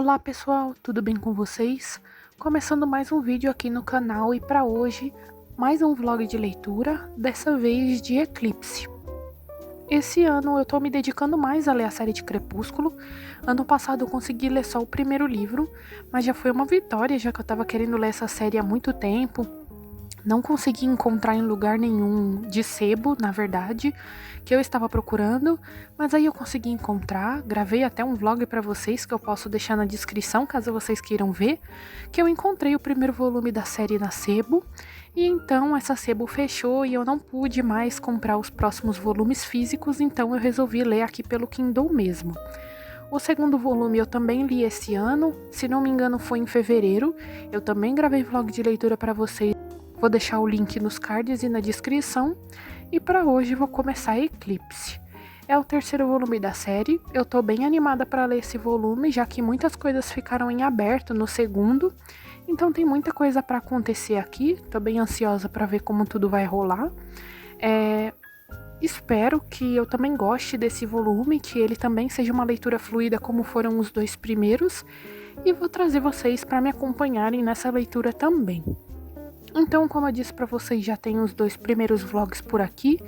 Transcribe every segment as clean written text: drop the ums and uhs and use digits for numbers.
Olá pessoal, tudo bem com vocês? Começando mais um vídeo aqui no canal e para hoje, mais um vlog de leitura, dessa vez de Eclipse. Esse ano eu tô me dedicando mais a ler a série de Crepúsculo. Ano passado eu consegui ler só o primeiro livro, mas já foi uma vitória, já que eu tava querendo ler essa série há muito tempo. Não consegui encontrar em lugar nenhum de sebo, na verdade, que eu estava procurando, mas aí eu consegui encontrar, gravei até um vlog para vocês que eu posso deixar na descrição, caso vocês queiram ver, que eu encontrei o primeiro volume da série na sebo, e então essa sebo fechou e eu não pude mais comprar os próximos volumes físicos, então eu resolvi ler aqui pelo Kindle mesmo. O segundo volume eu também li esse ano, se não me engano foi em fevereiro, eu também gravei vlog de leitura para vocês. Vou deixar o link nos cards e na descrição. E para hoje vou começar Eclipse. É o terceiro volume da série. Eu tô bem animada para ler esse volume, já que muitas coisas ficaram em aberto no segundo. Então tem muita coisa para acontecer aqui. Tô bem ansiosa para ver como tudo vai rolar. Espero que eu também goste desse volume, que ele também seja uma leitura fluida como foram os dois primeiros. E vou trazer vocês para me acompanharem nessa leitura também. Então, como eu disse para vocês, já tem os dois primeiros vlogs por aqui.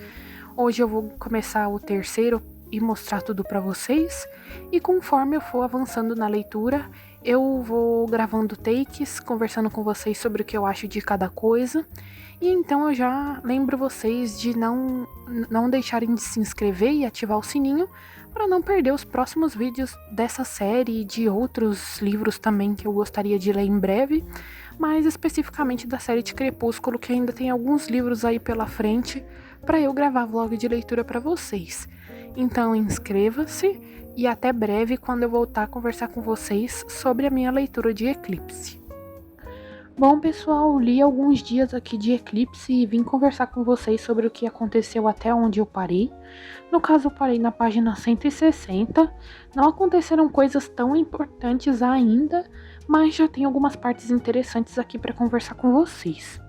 Hoje eu vou começar o terceiro e mostrar tudo para vocês. E conforme eu for avançando na leitura, eu vou gravando takes, conversando com vocês sobre o que eu acho de cada coisa. E então eu já lembro vocês de não deixarem de se inscrever e ativar o sininho para não perder os próximos vídeos dessa série e de outros livros também que eu gostaria de ler em breve, mas especificamente da série de Crepúsculo, que ainda tem alguns livros aí pela frente para eu gravar vlog de leitura para vocês. Então inscreva-se e até breve quando eu voltar a conversar com vocês sobre a minha leitura de Eclipse. Bom pessoal, li alguns dias aqui de Eclipse e vim conversar com vocês sobre o que aconteceu até onde eu parei. No caso eu parei na página 160, não aconteceram coisas tão importantes ainda, mas já tem algumas partes interessantes aqui para conversar com vocês.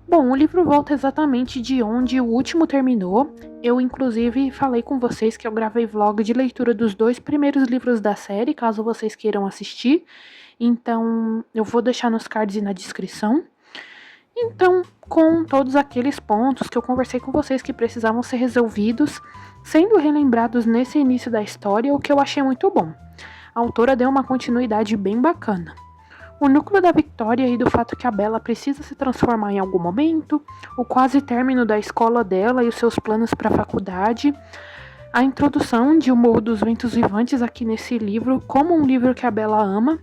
Bom, o livro volta exatamente de onde o último terminou. Eu inclusive falei com vocês que eu gravei vlog de leitura dos dois primeiros livros da série, caso vocês queiram assistir. Então, eu vou deixar nos cards e na descrição. Então, com todos aqueles pontos que eu conversei com vocês que precisavam ser resolvidos, sendo relembrados nesse início da história, o que eu achei muito bom. A autora deu uma continuidade bem bacana. O núcleo da Victoria e do fato que a Bella precisa se transformar em algum momento, o quase término da escola dela e os seus planos para a faculdade, a introdução de O Morro dos Ventos Vivantes aqui nesse livro como um livro que a Bella ama,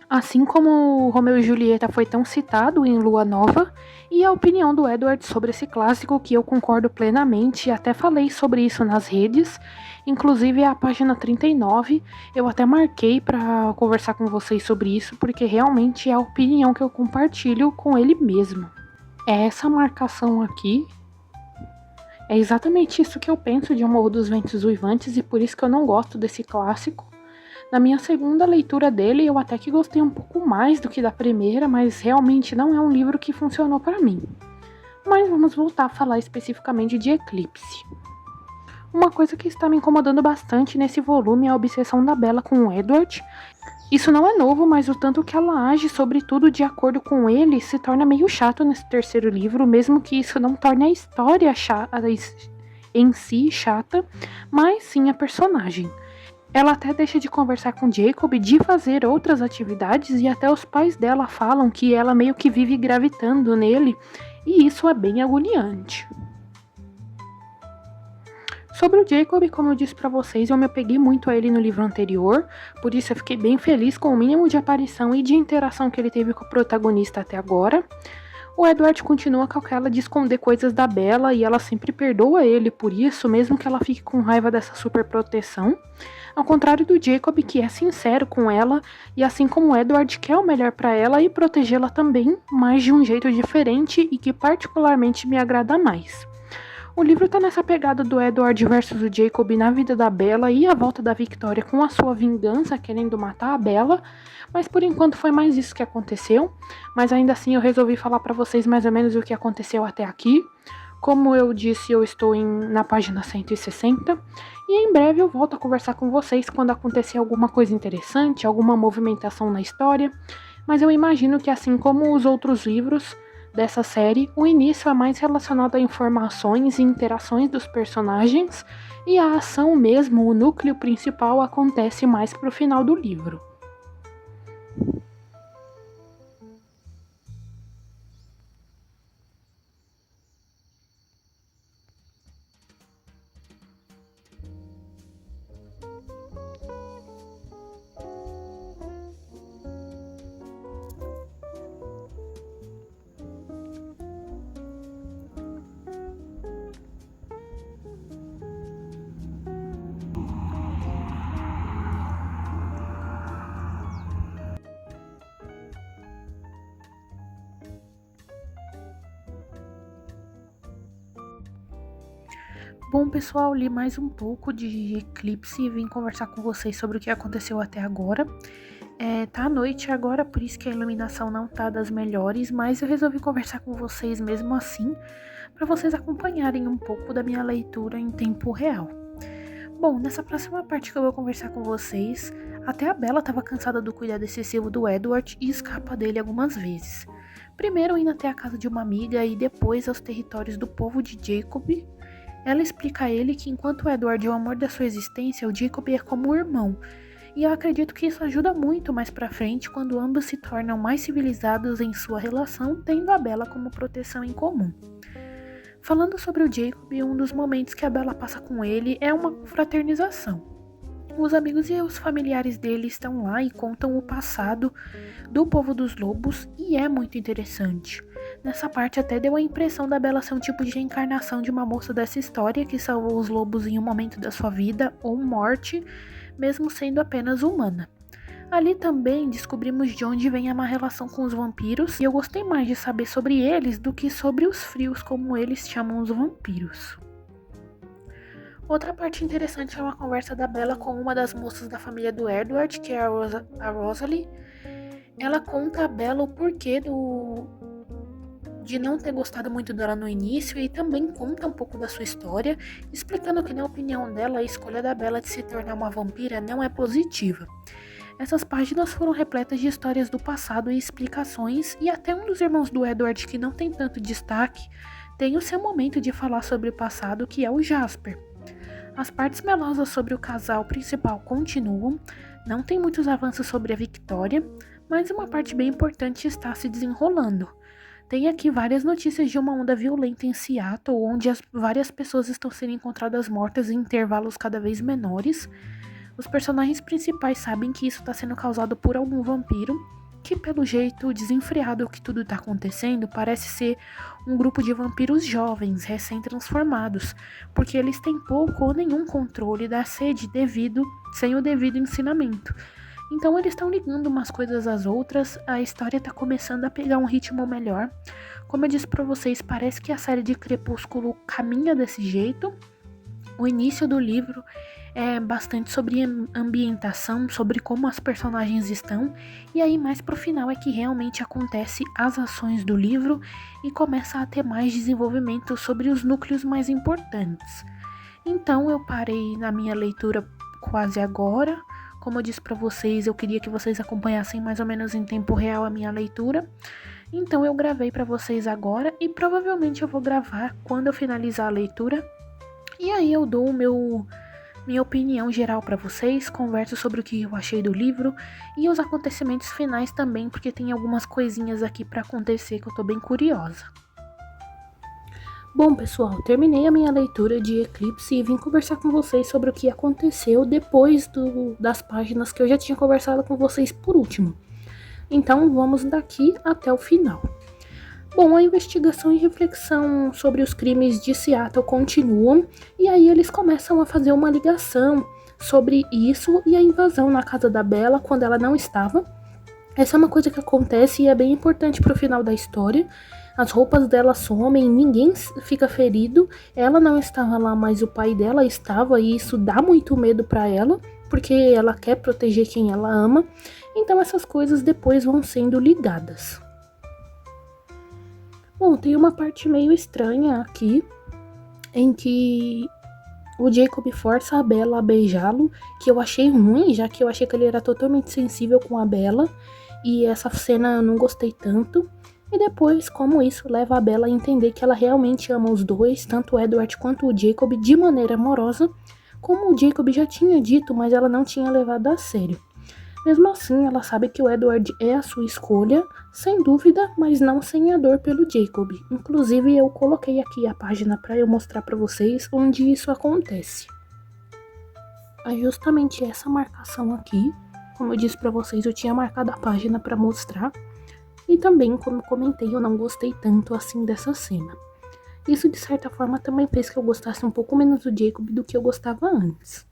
assim como Romeu e Julieta foi tão citado em Lua Nova, e a opinião do Edward sobre esse clássico que eu concordo plenamente, e até falei sobre isso nas redes, inclusive a página 39, eu até marquei para conversar com vocês sobre isso, porque realmente é a opinião que eu compartilho com ele mesmo. É essa marcação aqui, é exatamente isso que eu penso de O Morro dos Ventos Uivantes e por isso que eu não gosto desse clássico. Na minha segunda leitura dele, eu até que gostei um pouco mais do que da primeira, mas realmente não é um livro que funcionou para mim. Mas vamos voltar a falar especificamente de Eclipse. Uma coisa que está me incomodando bastante nesse volume é a obsessão da Bella com o Edward. Isso não é novo, mas o tanto que ela age sobre tudo de acordo com ele se torna meio chato nesse terceiro livro, mesmo que isso não torne a história em si chata, mas sim a personagem. Ela até deixa de conversar com Jacob, de fazer outras atividades, e até os pais dela falam que ela meio que vive gravitando nele, e isso é bem agoniante. Sobre o Jacob, como eu disse pra vocês, eu me apeguei muito a ele no livro anterior, por isso eu fiquei bem feliz com o mínimo de aparição e de interação que ele teve com o protagonista até agora. O Edward continua com aquela de esconder coisas da Bella e ela sempre perdoa ele por isso, mesmo que ela fique com raiva dessa super proteção. Ao contrário do Jacob, que é sincero com ela, e assim como o Edward quer o melhor para ela e protegê-la também, mas de um jeito diferente e que particularmente me agrada mais. O livro tá nessa pegada do Edward versus o Jacob na vida da Bella e a volta da Victoria com a sua vingança, querendo matar a Bella, mas por enquanto foi mais isso que aconteceu, mas ainda assim eu resolvi falar pra vocês mais ou menos o que aconteceu até aqui. Como eu disse, eu estou na página 160 e em breve eu volto a conversar com vocês quando acontecer alguma coisa interessante, alguma movimentação na história, mas eu imagino que assim como os outros livros dessa série, o início é mais relacionado a informações e interações dos personagens e a ação mesmo, o núcleo principal, acontece mais pro final do livro. Bom, pessoal, li mais um pouco de Eclipse e vim conversar com vocês sobre o que aconteceu até agora. Tá à noite agora, por isso que a iluminação não tá das melhores, mas eu resolvi conversar com vocês mesmo assim, para vocês acompanharem um pouco da minha leitura em tempo real. Bom, nessa próxima parte que eu vou conversar com vocês, até a Bella estava cansada do cuidado excessivo do Edward e escapa dele algumas vezes. Primeiro indo até a casa de uma amiga e depois aos territórios do povo de Jacob. Ela explica a ele que enquanto o Edward é o amor da sua existência, o Jacob é como um irmão. E eu acredito que isso ajuda muito mais pra frente quando ambos se tornam mais civilizados em sua relação, tendo a Bella como proteção em comum. Falando sobre o Jacob, um dos momentos que a Bella passa com ele é uma fraternização. Os amigos e os familiares dele estão lá e contam o passado do povo dos lobos e é muito interessante. Nessa parte até deu a impressão da Bella ser um tipo de reencarnação de uma moça dessa história que salvou os lobos em um momento da sua vida ou morte, mesmo sendo apenas humana. Ali também descobrimos de onde vem a má relação com os vampiros e eu gostei mais de saber sobre eles do que sobre os frios, como eles chamam os vampiros. Outra parte interessante é uma conversa da Bella com uma das moças da família do Edward, que é a Rosalie. Ela conta a Bella o porquê de não ter gostado muito dela no início e também conta um pouco da sua história, explicando que na opinião dela a escolha da Bella de se tornar uma vampira não é positiva. Essas páginas foram repletas de histórias do passado e explicações, e até um dos irmãos do Edward que não tem tanto destaque tem o seu momento de falar sobre o passado, que é o Jasper. As partes melosas sobre o casal principal continuam, não tem muitos avanços sobre a Victoria, mas uma parte bem importante está se desenrolando. Tem aqui várias notícias de uma onda violenta em Seattle, onde várias pessoas estão sendo encontradas mortas em intervalos cada vez menores. Os personagens principais sabem que isso está sendo causado por algum vampiro, que pelo jeito desenfreado que tudo está acontecendo, parece ser um grupo de vampiros jovens, recém-transformados, porque eles têm pouco ou nenhum controle da sede sem o devido ensinamento. Então eles estão ligando umas coisas às outras, a história tá começando a pegar um ritmo melhor. Como eu disse pra vocês, parece que a série de Crepúsculo caminha desse jeito. O início do livro é bastante sobre ambientação, sobre como as personagens estão, e aí mais pro final é que realmente acontece as ações do livro e começa a ter mais desenvolvimento sobre os núcleos mais importantes. Então eu parei na minha leitura quase agora. Como eu disse pra vocês, eu queria que vocês acompanhassem mais ou menos em tempo real a minha leitura. Então eu gravei pra vocês agora e provavelmente eu vou gravar quando eu finalizar a leitura. E aí eu dou minha opinião geral pra vocês, converso sobre o que eu achei do livro e os acontecimentos finais também, porque tem algumas coisinhas aqui pra acontecer que eu tô bem curiosa. Bom, pessoal, terminei a minha leitura de Eclipse e vim conversar com vocês sobre o que aconteceu depois das páginas que eu já tinha conversado com vocês por último. Então, vamos daqui até o final. Bom, a investigação e reflexão sobre os crimes de Seattle continuam, e aí eles começam a fazer uma ligação sobre isso e a invasão na casa da Bella quando ela não estava. Essa é uma coisa que acontece e é bem importante pro final da história. As roupas dela somem, ninguém fica ferido, ela não estava lá, mas o pai dela estava, e isso dá muito medo pra ela, porque ela quer proteger quem ela ama, então essas coisas depois vão sendo ligadas. Bom, tem uma parte meio estranha aqui, em que o Jacob força a Bella a beijá-lo, que eu achei ruim, já que eu achei que ele era totalmente sensível com a Bella, e essa cena eu não gostei tanto. E depois, como isso leva a Bella a entender que ela realmente ama os dois, tanto o Edward quanto o Jacob, de maneira amorosa, como o Jacob já tinha dito, mas ela não tinha levado a sério. Mesmo assim, ela sabe que o Edward é a sua escolha, sem dúvida, mas não sem a dor pelo Jacob. Inclusive, eu coloquei aqui a página para eu mostrar para vocês onde isso acontece. É justamente essa marcação aqui. Como eu disse para vocês, eu tinha marcado a página para mostrar. E também, como comentei, eu não gostei tanto assim dessa cena. Isso, de certa forma, também fez que eu gostasse um pouco menos do Jacob do que eu gostava antes.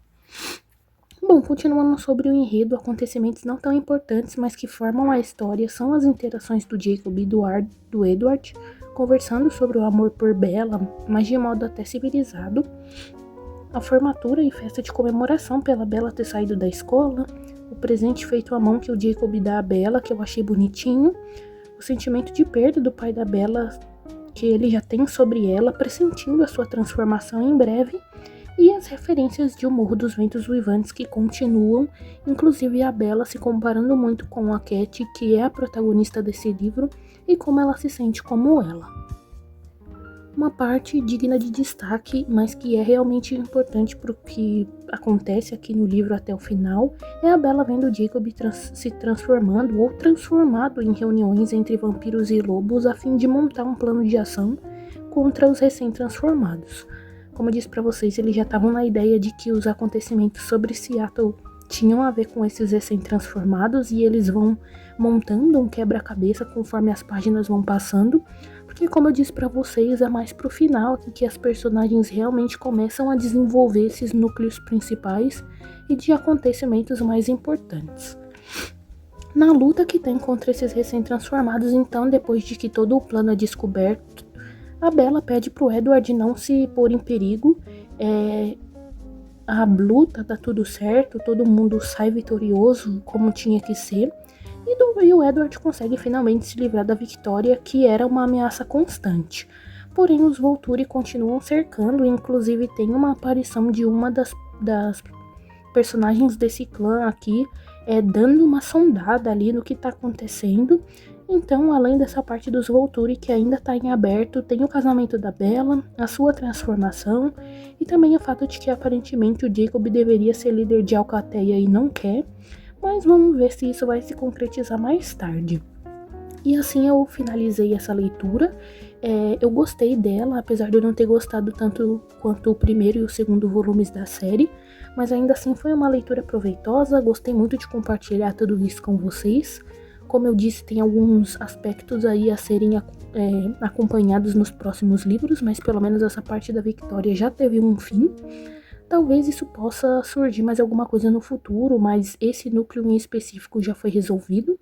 Bom, continuando sobre o enredo, acontecimentos não tão importantes, mas que formam a história, são as interações do Jacob e do Edward, conversando sobre o amor por Bella, mas de modo até civilizado, a formatura e festa de comemoração pela Bella ter saído da escola, o presente feito à mão que o Jacob dá a Bella, que eu achei bonitinho, o sentimento de perda do pai da Bella que ele já tem sobre ela, pressentindo a sua transformação em breve, e as referências de O Morro dos Ventos Uivantes que continuam, inclusive a Bella se comparando muito com a Cat, que é a protagonista desse livro, e como ela se sente como ela. Uma parte digna de destaque, mas que é realmente importante para o que acontece aqui no livro até o final, é a Bella vendo o Jacob se transformando ou transformado em reuniões entre vampiros e lobos a fim de montar um plano de ação contra os recém-transformados. Como eu disse para vocês, eles já estavam na ideia de que os acontecimentos sobre Seattle tinham a ver com esses recém-transformados e eles vão montando um quebra-cabeça conforme as páginas vão passando, porque como eu disse para vocês, é mais pro final que as personagens realmente começam a desenvolver esses núcleos principais e de acontecimentos mais importantes. Na luta que tem contra esses recém-transformados, então, depois de que todo o plano é descoberto, a Bella pede pro Edward não se pôr em perigo, a luta tá tudo certo, todo mundo sai vitorioso como tinha que ser, e o Edward consegue finalmente se livrar da Victoria, que era uma ameaça constante. Porém, os Volturi continuam cercando, e inclusive tem uma aparição de uma das personagens desse clã aqui, dando uma sondada ali no que tá acontecendo. Então, além dessa parte dos Volturi que ainda tá em aberto, tem o casamento da Bella, a sua transformação, e também o fato de que aparentemente o Jacob deveria ser líder de Alcateia e não quer, mas vamos ver se isso vai se concretizar mais tarde. E assim eu finalizei essa leitura. Eu gostei dela, apesar de eu não ter gostado tanto quanto o primeiro e o segundo volumes da série, mas ainda assim foi uma leitura proveitosa, gostei muito de compartilhar tudo isso com vocês. Como eu disse, tem alguns aspectos aí a serem acompanhados nos próximos livros, mas pelo menos essa parte da Victoria já teve um fim. Talvez isso possa surgir mais alguma coisa no futuro, mas esse núcleo em específico já foi resolvido.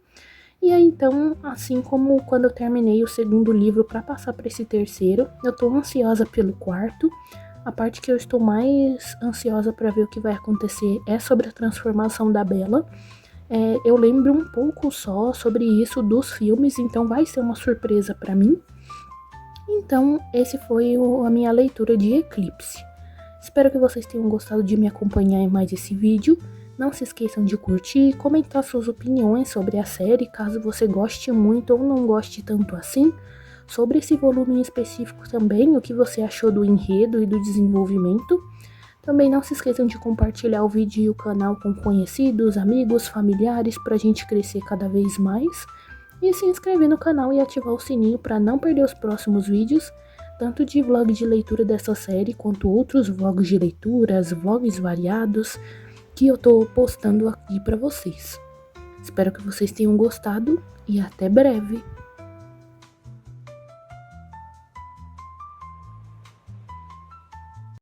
E aí então, assim como quando eu terminei o segundo livro para passar para esse terceiro, eu tô ansiosa pelo quarto. A parte que eu estou mais ansiosa para ver o que vai acontecer é sobre a transformação da Bella. Eu lembro um pouco só sobre isso dos filmes, então vai ser uma surpresa para mim. Então, esse foi a minha leitura de Eclipse. Espero que vocês tenham gostado de me acompanhar em mais esse vídeo. Não se esqueçam de curtir e comentar suas opiniões sobre a série, caso você goste muito ou não goste tanto assim. Sobre esse volume em específico também, o que você achou do enredo e do desenvolvimento. Também não se esqueçam de compartilhar o vídeo e o canal com conhecidos, amigos, familiares, para a gente crescer cada vez mais. E se inscrever no canal e ativar o sininho para não perder os próximos vídeos, tanto de vlog de leitura dessa série, quanto outros vlogs de leituras, vlogs variados, que eu tô postando aqui para vocês. Espero que vocês tenham gostado e até breve!